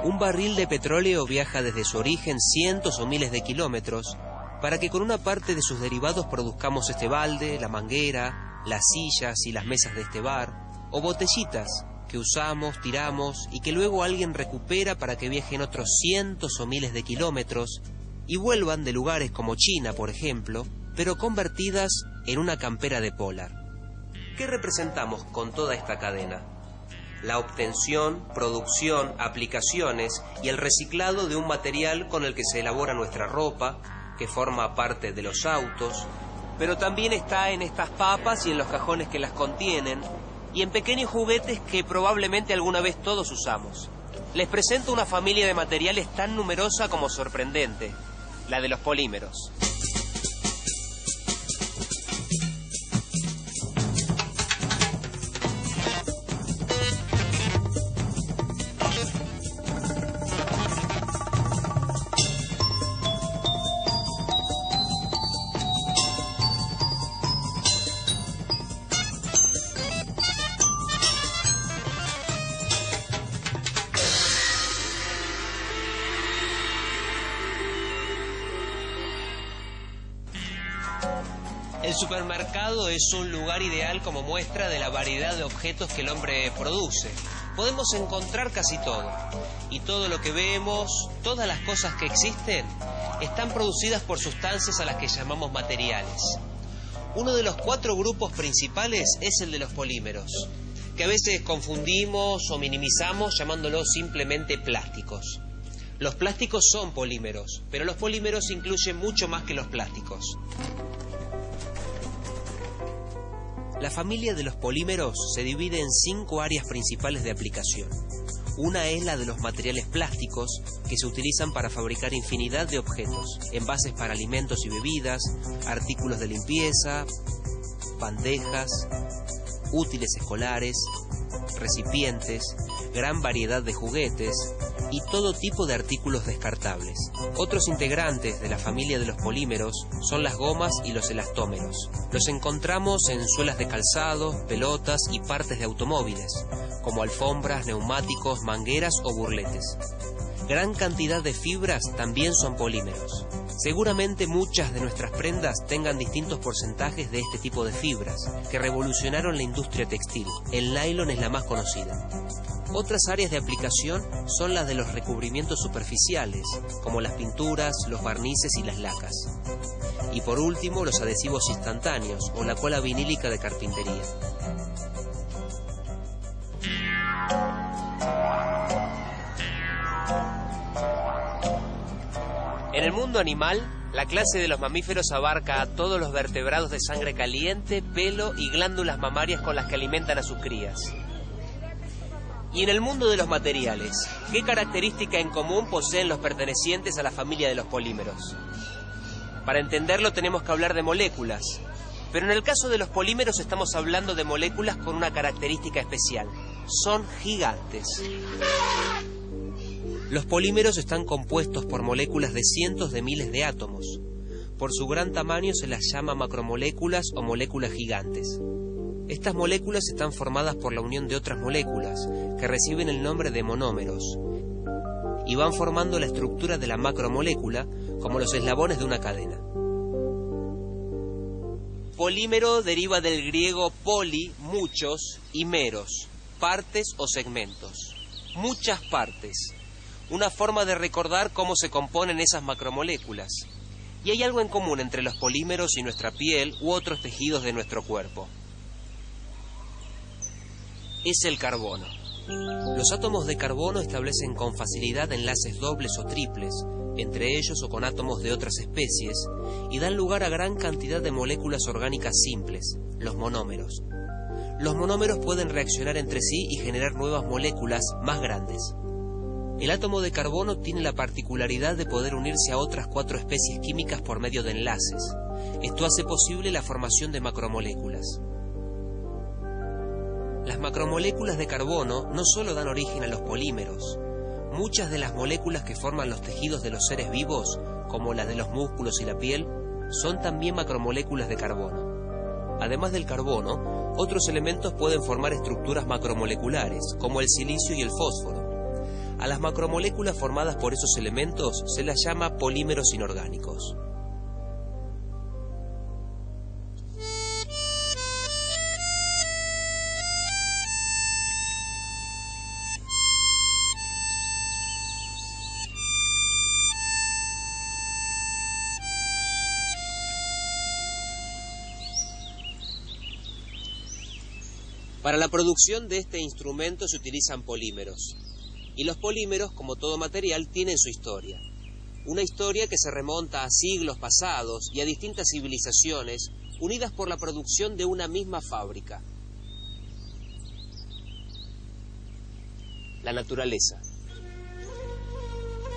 Un barril de petróleo viaja desde su origen cientos o miles de kilómetros para que con una parte de sus derivados produzcamos este balde, la manguera, las sillas y las mesas de este bar, o botellitas que usamos, tiramos y que luego alguien recupera para que viajen otros cientos o miles de kilómetros y vuelvan de lugares como China, por ejemplo, pero convertidas en una campera de Polar. ¿Qué representamos con toda esta cadena? La obtención, producción, aplicaciones y el reciclado de un material con el que se elabora nuestra ropa, que forma parte de los autos, pero también está en estas papas y en los cajones que las contienen, y en pequeños juguetes que probablemente alguna vez todos usamos. Les presento una familia de materiales tan numerosa como sorprendente, la de los polímeros. El supermercado es un lugar ideal como muestra de la variedad de objetos que el hombre produce. Podemos encontrar casi todo. Y todo lo que vemos, todas las cosas que existen, están producidas por sustancias a las que llamamos materiales. Uno de los 4 grupos principales es el de los polímeros, que a veces confundimos o minimizamos llamándolos simplemente plásticos. Los plásticos son polímeros, pero los polímeros incluyen mucho más que los plásticos. La familia de los polímeros se divide en 5 áreas principales de aplicación. Una es la de los materiales plásticos, que se utilizan para fabricar infinidad de objetos, envases para alimentos y bebidas, artículos de limpieza, bandejas, útiles escolares, recipientes, gran variedad de juguetes y todo tipo de artículos descartables. Otros integrantes de la familia de los polímeros son las gomas y los elastómeros. Los encontramos en suelas de calzado, pelotas y partes de automóviles, como alfombras, neumáticos, mangueras o burletes. Gran cantidad de fibras también son polímeros. Seguramente muchas de nuestras prendas tengan distintos porcentajes de este tipo de fibras, que revolucionaron la industria textil. El nylon es la más conocida. Otras áreas de aplicación son las de los recubrimientos superficiales, como las pinturas, los barnices y las lacas. Y por último, los adhesivos instantáneos o la cola vinílica de carpintería. En el mundo animal, la clase de los mamíferos abarca a todos los vertebrados de sangre caliente, pelo y glándulas mamarias con las que alimentan a sus crías. Y en el mundo de los materiales, ¿qué característica en común poseen los pertenecientes a la familia de los polímeros? Para entenderlo tenemos que hablar de moléculas, pero en el caso de los polímeros estamos hablando de moléculas con una característica especial. Son gigantes. Los polímeros están compuestos por moléculas de cientos de miles de átomos. Por su gran tamaño se las llama macromoléculas o moléculas gigantes. Estas moléculas están formadas por la unión de otras moléculas, que reciben el nombre de monómeros, y van formando la estructura de la macromolécula, como los eslabones de una cadena. Polímero deriva del griego poli, muchos, y meros, partes o segmentos. Muchas partes. Una forma de recordar cómo se componen esas macromoléculas. Y hay algo en común entre los polímeros y nuestra piel u otros tejidos de nuestro cuerpo. Es el carbono. Los átomos de carbono establecen con facilidad enlaces dobles o triples, entre ellos o con átomos de otras especies, y dan lugar a gran cantidad de moléculas orgánicas simples, los monómeros. Los monómeros pueden reaccionar entre sí y generar nuevas moléculas más grandes. El átomo de carbono tiene la particularidad de poder unirse a otras 4 especies químicas por medio de enlaces. Esto hace posible la formación de macromoléculas. Las macromoléculas de carbono no solo dan origen a los polímeros. Muchas de las moléculas que forman los tejidos de los seres vivos, como las de los músculos y la piel, son también macromoléculas de carbono. Además del carbono, otros elementos pueden formar estructuras macromoleculares, como el silicio y el fósforo. A las macromoléculas formadas por esos elementos se las llama polímeros inorgánicos. Para la producción de este instrumento se utilizan polímeros. Y los polímeros, como todo material, tienen su historia. Una historia que se remonta a siglos pasados y a distintas civilizaciones unidas por la producción de una misma fábrica. La naturaleza.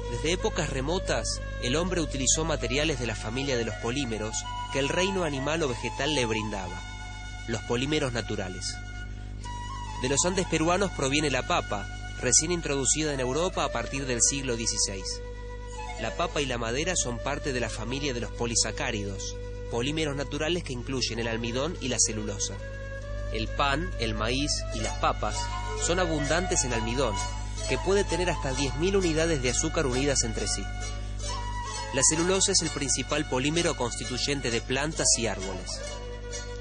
Desde épocas remotas, el hombre utilizó materiales de la familia de los polímeros que el reino animal o vegetal le brindaba, los polímeros naturales. De los Andes peruanos proviene la papa, recién introducida en Europa a partir del siglo XVI. La papa y la madera son parte de la familia de los polisacáridos, polímeros naturales que incluyen el almidón y la celulosa. El pan, el maíz y las papas son abundantes en almidón, que puede tener hasta 10.000 unidades de azúcar unidas entre sí. La celulosa es el principal polímero constituyente de plantas y árboles.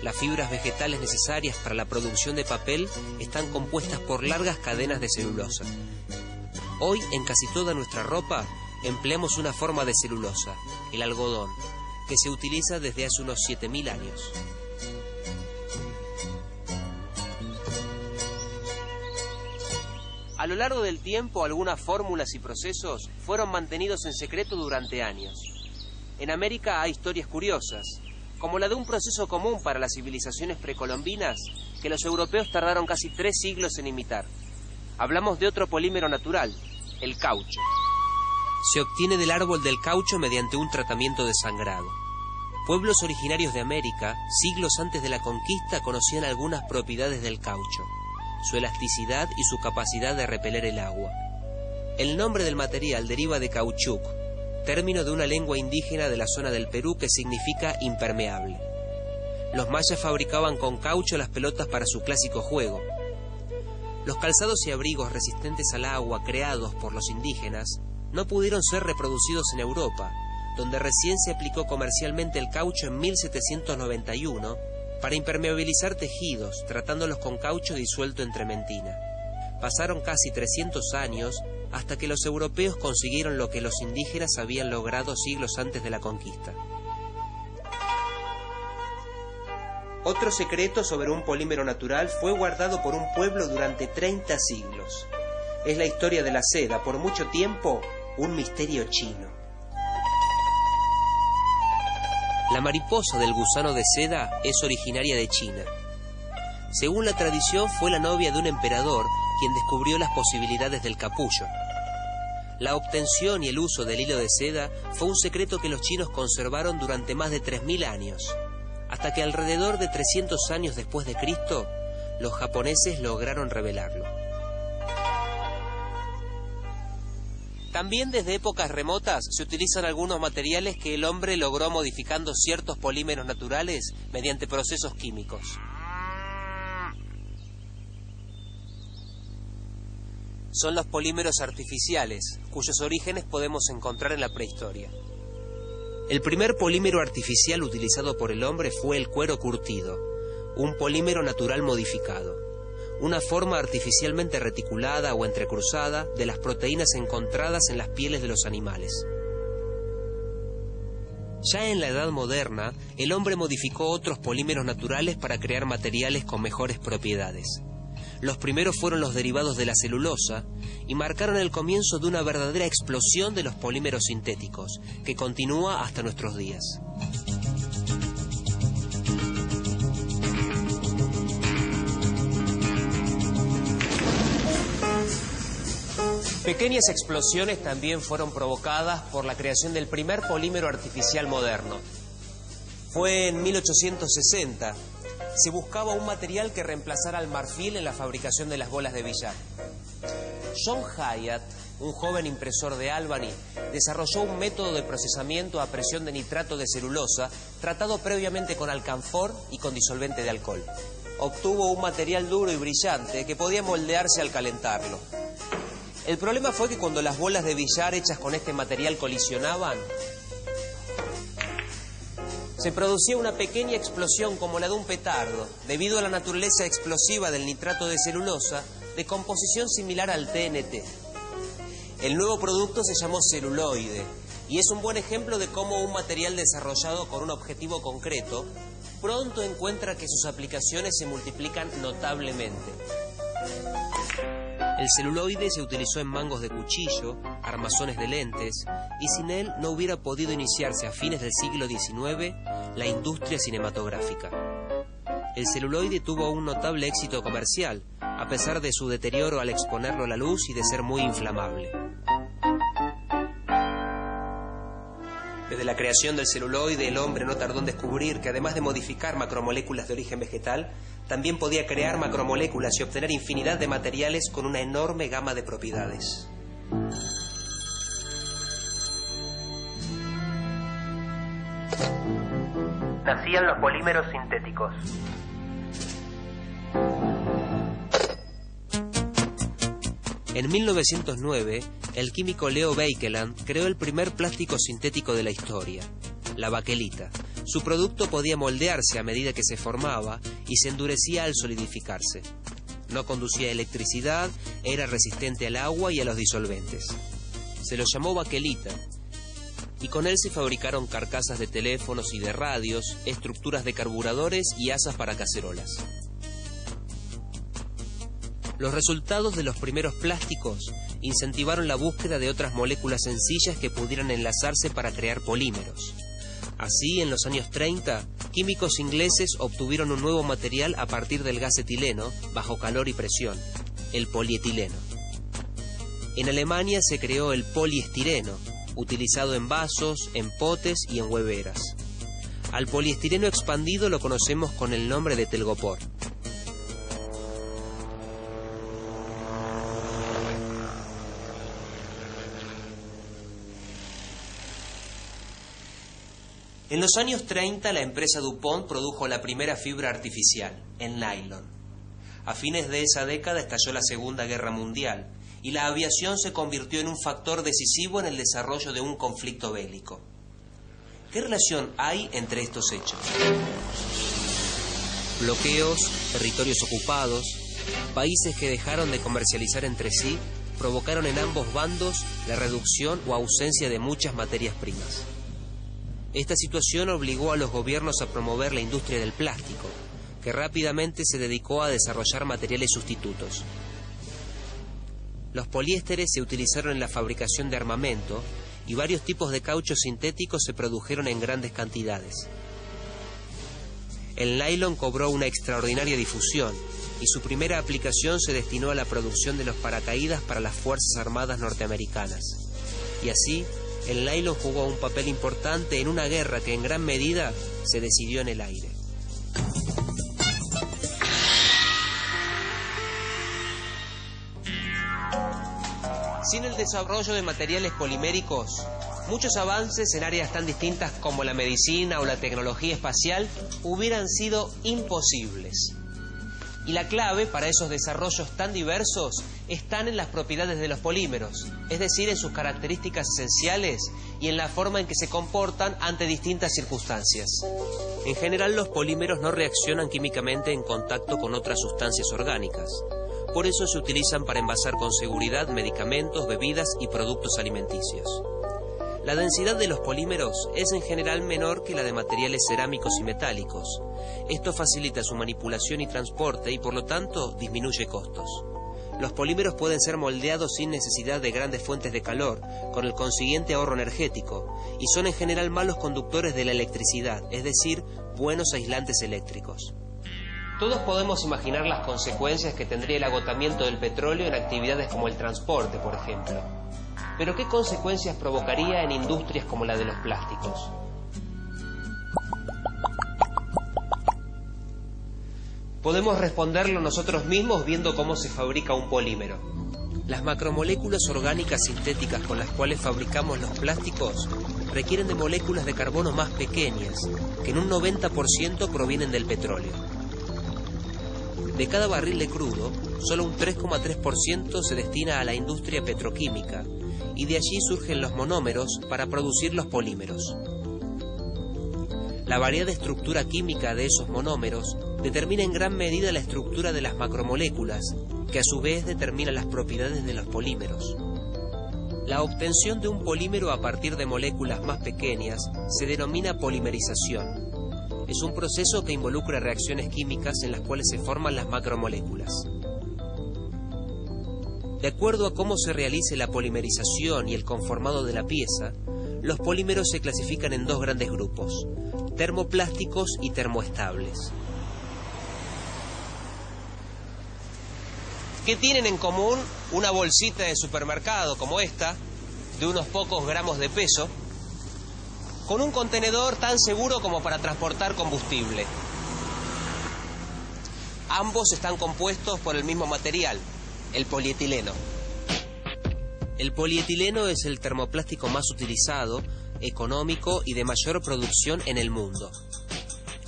Las fibras vegetales necesarias para la producción de papel están compuestas por largas cadenas de celulosa. Hoy, en casi toda nuestra ropa, empleamos una forma de celulosa, el algodón, que se utiliza desde hace unos 7.000 años. A lo largo del tiempo, algunas fórmulas y procesos fueron mantenidos en secreto durante años. En América hay historias curiosas, como la de un proceso común para las civilizaciones precolombinas que los europeos tardaron casi 3 siglos en imitar. Hablamos de otro polímero natural, el caucho. Se obtiene del árbol del caucho mediante un tratamiento de sangrado. Pueblos originarios de América, siglos antes de la conquista, conocían algunas propiedades del caucho, su elasticidad y su capacidad de repeler el agua. El nombre del material deriva de caoutchouc, término de una lengua indígena de la zona del Perú que significa impermeable. Los mayas fabricaban con caucho las pelotas para su clásico juego. Los calzados y abrigos resistentes al agua creados por los indígenas no pudieron ser reproducidos en Europa, donde recién se aplicó comercialmente el caucho en 1791 para impermeabilizar tejidos, tratándolos con caucho disuelto en trementina. Pasaron casi 300 años hasta que los europeos consiguieron lo que los indígenas habían logrado siglos antes de la conquista. Otro secreto sobre un polímero natural fue guardado por un pueblo durante 30 siglos. Es la historia de la seda, por mucho tiempo, un misterio chino. La mariposa del gusano de seda es originaria de China. Según la tradición, fue la novia de un emperador quien descubrió las posibilidades del capullo. La obtención y el uso del hilo de seda fue un secreto que los chinos conservaron durante más de 3.000 años, hasta que alrededor de 300 años después de Cristo, los japoneses lograron revelarlo. También desde épocas remotas se utilizan algunos materiales que el hombre logró modificando ciertos polímeros naturales mediante procesos químicos. Son los polímeros artificiales, cuyos orígenes podemos encontrar en la prehistoria. El primer polímero artificial utilizado por el hombre fue el cuero curtido, un polímero natural modificado, una forma artificialmente reticulada o entrecruzada de las proteínas encontradas en las pieles de los animales. Ya en la Edad Moderna, el hombre modificó otros polímeros naturales para crear materiales con mejores propiedades. Los primeros fueron los derivados de la celulosa y marcaron el comienzo de una verdadera explosión de los polímeros sintéticos, que continúa hasta nuestros días. Pequeñas explosiones también fueron provocadas por la creación del primer polímero artificial moderno. Fue en 1860. Se buscaba un material que reemplazara al marfil en la fabricación de las bolas de billar. John Hyatt, un joven impresor de Albany, desarrolló un método de procesamiento a presión de nitrato de celulosa tratado previamente con alcanfor y con disolvente de alcohol. Obtuvo un material duro y brillante que podía moldearse al calentarlo. El problema fue que cuando las bolas de billar hechas con este material colisionaban, se producía una pequeña explosión como la de un petardo, debido a la naturaleza explosiva del nitrato de celulosa, de composición similar al TNT. El nuevo producto se llamó celuloide, y es un buen ejemplo de cómo un material desarrollado con un objetivo concreto pronto encuentra que sus aplicaciones se multiplican notablemente. El celuloide se utilizó en mangos de cuchillo, armazones de lentes, y sin él no hubiera podido iniciarse a fines del siglo XIX la industria cinematográfica. El celuloide tuvo un notable éxito comercial, a pesar de su deterioro al exponerlo a la luz y de ser muy inflamable. Desde la creación del celuloide, el hombre no tardó en descubrir que además de modificar macromoléculas de origen vegetal, también podía crear macromoléculas y obtener infinidad de materiales con una enorme gama de propiedades. Nacían los polímeros sintéticos. En 1909, el químico Leo Baekeland creó el primer plástico sintético de la historia, la baquelita. Su producto podía moldearse a medida que se formaba y se endurecía al solidificarse. No conducía electricidad, era resistente al agua y a los disolventes. Se lo llamó baquelita, y con él se fabricaron carcasas de teléfonos y de radios, estructuras de carburadores y asas para cacerolas. Los resultados de los primeros plásticos incentivaron la búsqueda de otras moléculas sencillas que pudieran enlazarse para crear polímeros. Así, en los años 30, químicos ingleses obtuvieron un nuevo material a partir del gas etileno, bajo calor y presión, el polietileno. En Alemania se creó el poliestireno, utilizado en vasos, en potes y en hueveras. Al poliestireno expandido lo conocemos con el nombre de telgopor. En los años 30, la empresa DuPont produjo la primera fibra artificial, el nylon. A fines de esa década estalló la Segunda Guerra Mundial y la aviación se convirtió en un factor decisivo en el desarrollo de un conflicto bélico. ¿Qué relación hay entre estos hechos? Bloqueos, territorios ocupados, países que dejaron de comercializar entre sí, provocaron en ambos bandos la reducción o ausencia de muchas materias primas. Esta situación obligó a los gobiernos a promover la industria del plástico, que rápidamente se dedicó a desarrollar materiales sustitutos. Los poliésteres se utilizaron en la fabricación de armamento y varios tipos de cauchos sintéticos se produjeron en grandes cantidades. El nylon cobró una extraordinaria difusión y su primera aplicación se destinó a la producción de los paracaídas para las Fuerzas Armadas norteamericanas. Y así, el nylon jugó un papel importante en una guerra que en gran medida se decidió en el aire. Sin el desarrollo de materiales poliméricos, muchos avances en áreas tan distintas como la medicina o la tecnología espacial hubieran sido imposibles. Y la clave para esos desarrollos tan diversos están en las propiedades de los polímeros, es decir, en sus características esenciales y en la forma en que se comportan ante distintas circunstancias. En general, los polímeros no reaccionan químicamente en contacto con otras sustancias orgánicas. Por eso se utilizan para envasar con seguridad medicamentos, bebidas y productos alimenticios. La densidad de los polímeros es en general menor que la de materiales cerámicos y metálicos. Esto facilita su manipulación y transporte y por lo tanto disminuye costos. Los polímeros pueden ser moldeados sin necesidad de grandes fuentes de calor, con el consiguiente ahorro energético, y son en general malos conductores de la electricidad, es decir, buenos aislantes eléctricos. Todos podemos imaginar las consecuencias que tendría el agotamiento del petróleo en actividades como el transporte, por ejemplo. Pero ¿qué consecuencias provocaría en industrias como la de los plásticos? Podemos responderlo nosotros mismos viendo cómo se fabrica un polímero. Las macromoléculas orgánicas sintéticas con las cuales fabricamos los plásticos requieren de moléculas de carbono más pequeñas, que en un 90% provienen del petróleo. De cada barril de crudo, solo un 3,3% se destina a la industria petroquímica, y de allí surgen los monómeros para producir los polímeros. La variada estructura química de esos monómeros determina en gran medida la estructura de las macromoléculas, que a su vez determina las propiedades de los polímeros. La obtención de un polímero a partir de moléculas más pequeñas se denomina polimerización. Es un proceso que involucra reacciones químicas en las cuales se forman las macromoléculas. De acuerdo a cómo se realice la polimerización y el conformado de la pieza, los polímeros se clasifican en dos grandes grupos: termoplásticos y termoestables. ¿Qué tienen en común una bolsita de supermercado como esta, de unos pocos gramos de peso, con un contenedor tan seguro como para transportar combustible? Ambos están compuestos por el mismo material, el polietileno. El polietileno es el termoplástico más utilizado, económico y de mayor producción en el mundo.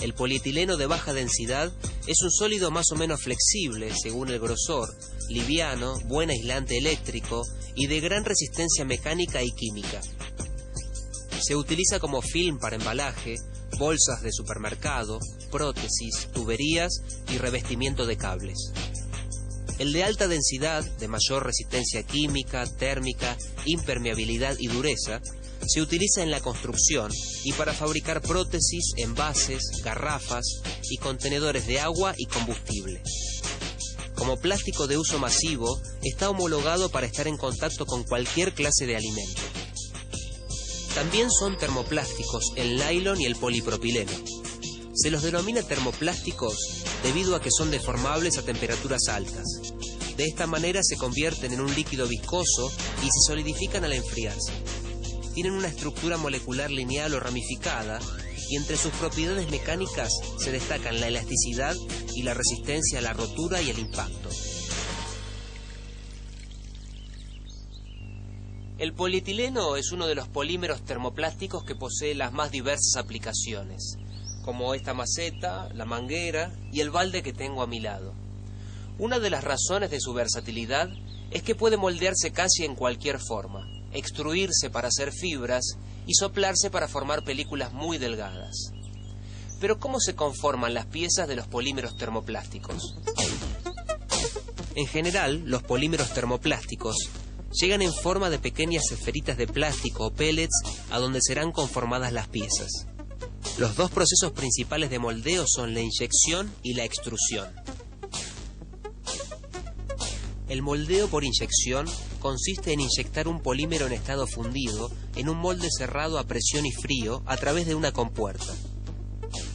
El polietileno de baja densidad es un sólido más o menos flexible según el grosor, liviano, buen aislante eléctrico y de gran resistencia mecánica y química. Se utiliza como film para embalaje, bolsas de supermercado, prótesis, tuberías y revestimiento de cables. El de alta densidad, de mayor resistencia química, térmica, impermeabilidad y dureza, se utiliza en la construcción y para fabricar prótesis, envases, garrafas y contenedores de agua y combustible. Como plástico de uso masivo, está homologado para estar en contacto con cualquier clase de alimento. También son termoplásticos el nylon y el polipropileno. Se los denomina termoplásticos debido a que son deformables a temperaturas altas. De esta manera se convierten en un líquido viscoso y se solidifican al enfriarse. Tienen una estructura molecular lineal o ramificada y entre sus propiedades mecánicas se destacan la elasticidad y la resistencia a la rotura y el impacto. El polietileno es uno de los polímeros termoplásticos que posee las más diversas aplicaciones, como esta maceta, la manguera y el balde que tengo a mi lado. Una de las razones de su versatilidad es que puede moldearse casi en cualquier forma, extruirse para hacer fibras y soplarse para formar películas muy delgadas. Pero ¿cómo se conforman las piezas de los polímeros termoplásticos? En general, los polímeros termoplásticos llegan en forma de pequeñas esferitas de plástico o pellets a donde serán conformadas las piezas. Los dos procesos principales de moldeo son la inyección y la extrusión. El moldeo por inyección consiste en inyectar un polímero en estado fundido en un molde cerrado a presión y frío a través de una compuerta.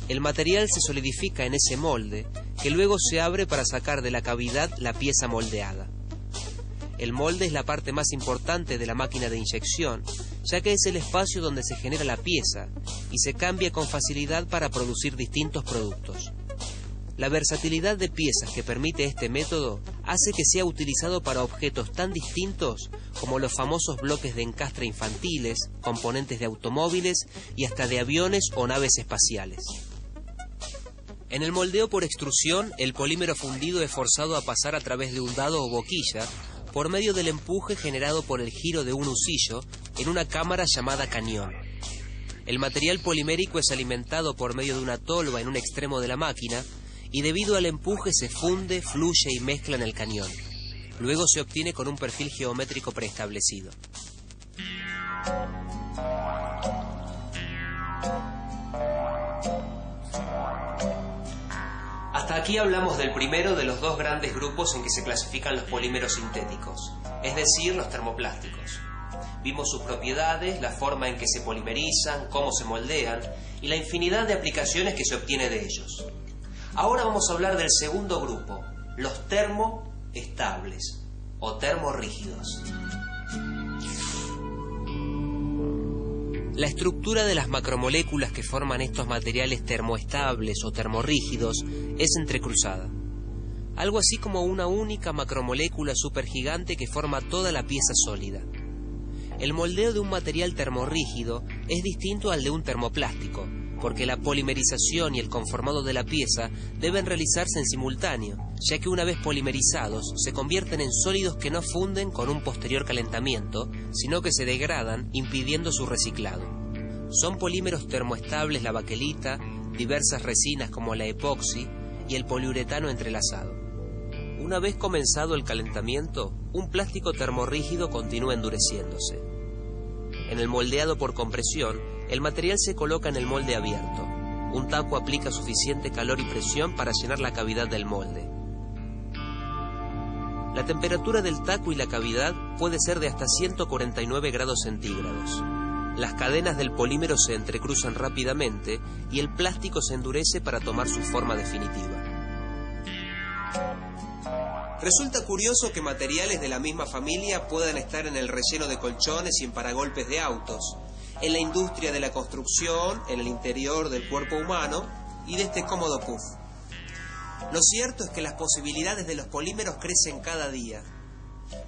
El material se solidifica en ese molde, que luego se abre para sacar de la cavidad la pieza moldeada. El molde es la parte más importante de la máquina de inyección, ya que es el espacio donde se genera la pieza y se cambia con facilidad para producir distintos productos. La versatilidad de piezas que permite este método hace que sea utilizado para objetos tan distintos como los famosos bloques de encastre infantiles, componentes de automóviles y hasta de aviones o naves espaciales. En el moldeo por extrusión, el polímero fundido es forzado a pasar a través de un dado o boquilla por medio del empuje generado por el giro de un husillo en una cámara llamada cañón. El material polimérico es alimentado por medio de una tolva en un extremo de la máquina y debido al empuje se funde, fluye y mezcla en el cañón. Luego se obtiene con un perfil geométrico preestablecido. Hasta aquí hablamos del primero de los dos grandes grupos en que se clasifican los polímeros sintéticos, es decir, los termoplásticos. Vimos sus propiedades, la forma en que se polimerizan, cómo se moldean y la infinidad de aplicaciones que se obtiene de ellos. Ahora vamos a hablar del segundo grupo, los termoestables o termorrígidos. La estructura de las macromoléculas que forman estos materiales termoestables o termorrígidos es entrecruzada. Algo así como una única macromolécula supergigante que forma toda la pieza sólida. El moldeo de un material termorrígido es distinto al de un termoplástico, porque la polimerización y el conformado de la pieza deben realizarse en simultáneo, ya que una vez polimerizados se convierten en sólidos que no funden con un posterior calentamiento, sino que se degradan impidiendo su reciclado. Son polímeros termoestables la baquelita, diversas resinas como la epoxi y el poliuretano entrelazado. Una vez comenzado el calentamiento, un plástico termorrígido continúa endureciéndose. En el moldeado por compresión, el material se coloca en el molde abierto. Un taco aplica suficiente calor y presión para llenar la cavidad del molde. La temperatura del taco y la cavidad puede ser de hasta 149 grados centígrados. Las cadenas del polímero se entrecruzan rápidamente y el plástico se endurece para tomar su forma definitiva. Resulta curioso que materiales de la misma familia puedan estar en el relleno de colchones y en paragolpes de autos, en la industria de la construcción, en el interior del cuerpo humano y de este cómodo puff. Lo cierto es que las posibilidades de los polímeros crecen cada día.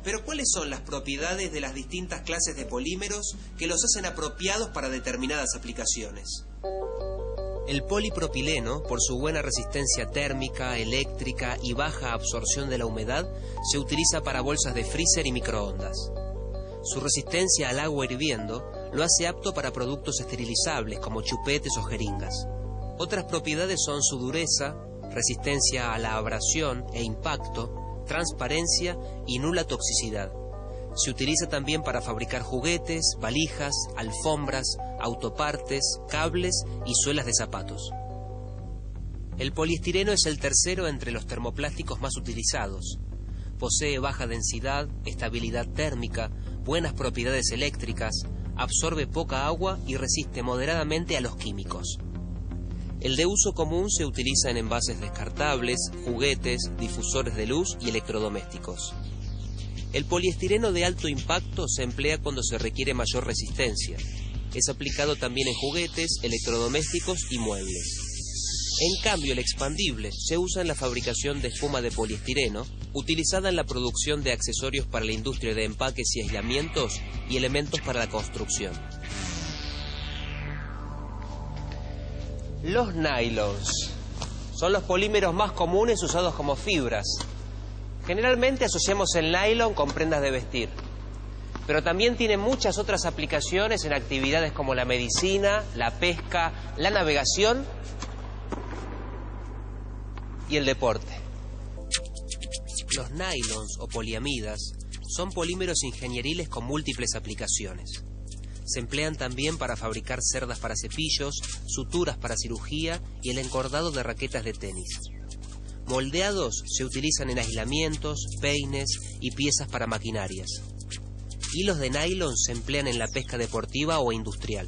Pero ¿cuáles son las propiedades de las distintas clases de polímeros que los hacen apropiados para determinadas aplicaciones? El polipropileno, por su buena resistencia térmica, eléctrica y baja absorción de la humedad, se utiliza para bolsas de freezer y microondas. Su resistencia al agua hirviendo lo hace apto para productos esterilizables como chupetes o jeringas. Otras propiedades son su dureza, resistencia a la abrasión e impacto, transparencia y nula toxicidad. Se utiliza también para fabricar juguetes, valijas, alfombras, autopartes, cables y suelas de zapatos. El poliestireno es el tercero entre los termoplásticos más utilizados. Posee baja densidad, estabilidad térmica, buenas propiedades eléctricas, absorbe poca agua y resiste moderadamente a los químicos. El de uso común se utiliza en envases descartables, juguetes, difusores de luz y electrodomésticos. El poliestireno de alto impacto se emplea cuando se requiere mayor resistencia. Es aplicado también en juguetes, electrodomésticos y muebles. En cambio, el expandible se usa en la fabricación de espuma de poliestireno, utilizada en la producción de accesorios para la industria de empaques y aislamientos y elementos para la construcción. Los nylons son los polímeros más comunes usados como fibras. Generalmente asociamos el nylon con prendas de vestir, pero también tiene muchas otras aplicaciones en actividades como la medicina, la pesca, la navegación y el deporte. Los nylons o poliamidas son polímeros ingenieriles con múltiples aplicaciones. Se emplean también para fabricar cerdas para cepillos, suturas para cirugía y el encordado de raquetas de tenis. Moldeados se utilizan en aislamientos, peines y piezas para maquinarias. Hilos de nylon se emplean en la pesca deportiva o industrial.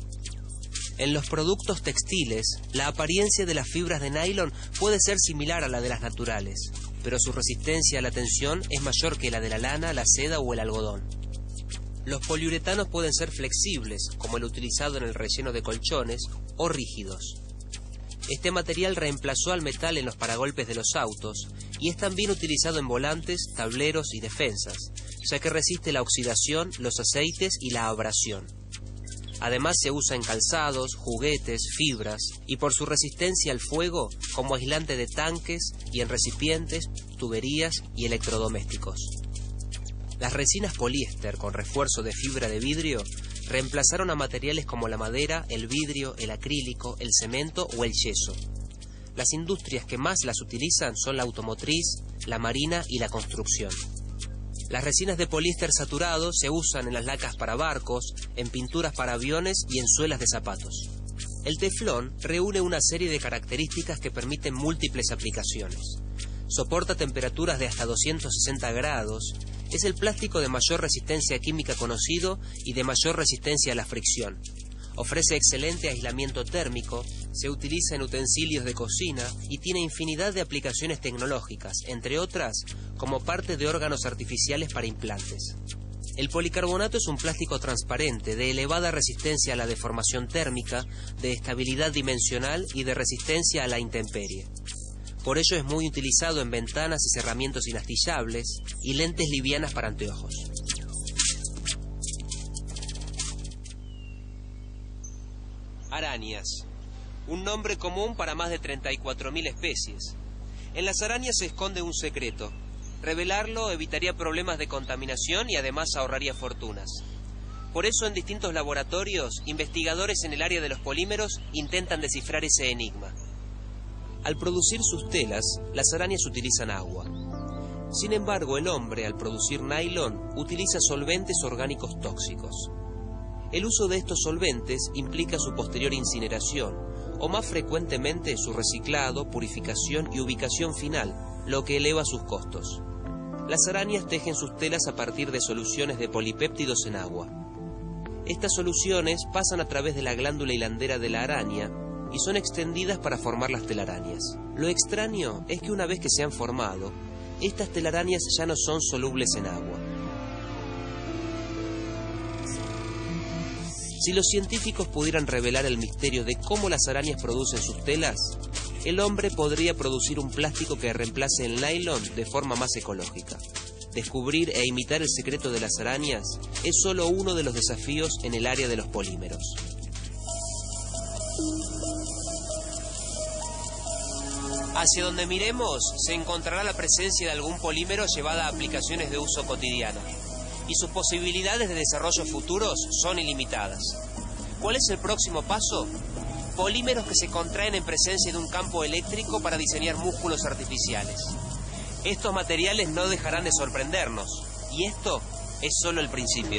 En los productos textiles, la apariencia de las fibras de nylon puede ser similar a la de las naturales, pero su resistencia a la tensión es mayor que la de la lana, la seda o el algodón. Los poliuretanos pueden ser flexibles, como el utilizado en el relleno de colchones, o rígidos. Este material reemplazó al metal en los paragolpes de los autos y es también utilizado en volantes, tableros y defensas, ya que resiste la oxidación, los aceites y la abrasión. Además se usa en calzados, juguetes, fibras y por su resistencia al fuego como aislante de tanques y en recipientes, tuberías y electrodomésticos. Las resinas poliéster con refuerzo de fibra de vidrio reemplazaron a materiales como la madera, el vidrio, el acrílico, el cemento o el yeso. Las industrias que más las utilizan son la automotriz, la marina y la construcción. Las resinas de poliéster saturado se usan en las lacas para barcos, en pinturas para aviones y en suelas de zapatos. El teflón reúne una serie de características que permiten múltiples aplicaciones. Soporta temperaturas de hasta 260 grados, es el plástico de mayor resistencia química conocido y de mayor resistencia a la fricción. Ofrece excelente aislamiento térmico, se utiliza en utensilios de cocina y tiene infinidad de aplicaciones tecnológicas, entre otras, como parte de órganos artificiales para implantes. El policarbonato es un plástico transparente de elevada resistencia a la deformación térmica, de estabilidad dimensional y de resistencia a la intemperie. Por ello es muy utilizado en ventanas y cerramientos inastillables y lentes livianas para anteojos. Arañas. un nombre común para más de 34.000 especies. En las arañas se esconde un secreto. Revelarlo evitaría problemas de contaminación y además ahorraría fortunas. Por eso en distintos laboratorios, investigadores en el área de los polímeros intentan descifrar ese enigma. Al producir sus telas, las arañas utilizan agua. Sin embargo, el hombre, al producir nylon, utiliza solventes orgánicos tóxicos. El uso de estos solventes implica su posterior incineración, o más frecuentemente su reciclado, purificación y ubicación final, lo que eleva sus costos. Las arañas tejen sus telas a partir de soluciones de polipéptidos en agua. Estas soluciones pasan a través de la glándula hilandera de la araña y son extendidas para formar las telarañas. Lo extraño es que una vez que se han formado, estas telarañas ya no son solubles en agua. Si los científicos pudieran revelar el misterio de cómo las arañas producen sus telas, el hombre podría producir un plástico que reemplace el nylon de forma más ecológica. Descubrir e imitar el secreto de las arañas es solo uno de los desafíos en el área de los polímeros. Hacia donde miremos se encontrará la presencia de algún polímero llevada a aplicaciones de uso cotidiano, y sus posibilidades de desarrollo futuros son ilimitadas. ¿Cuál es el próximo paso? Polímeros que se contraen en presencia de un campo eléctrico para diseñar músculos artificiales. Estos materiales no dejarán de sorprendernos, y esto es solo el principio.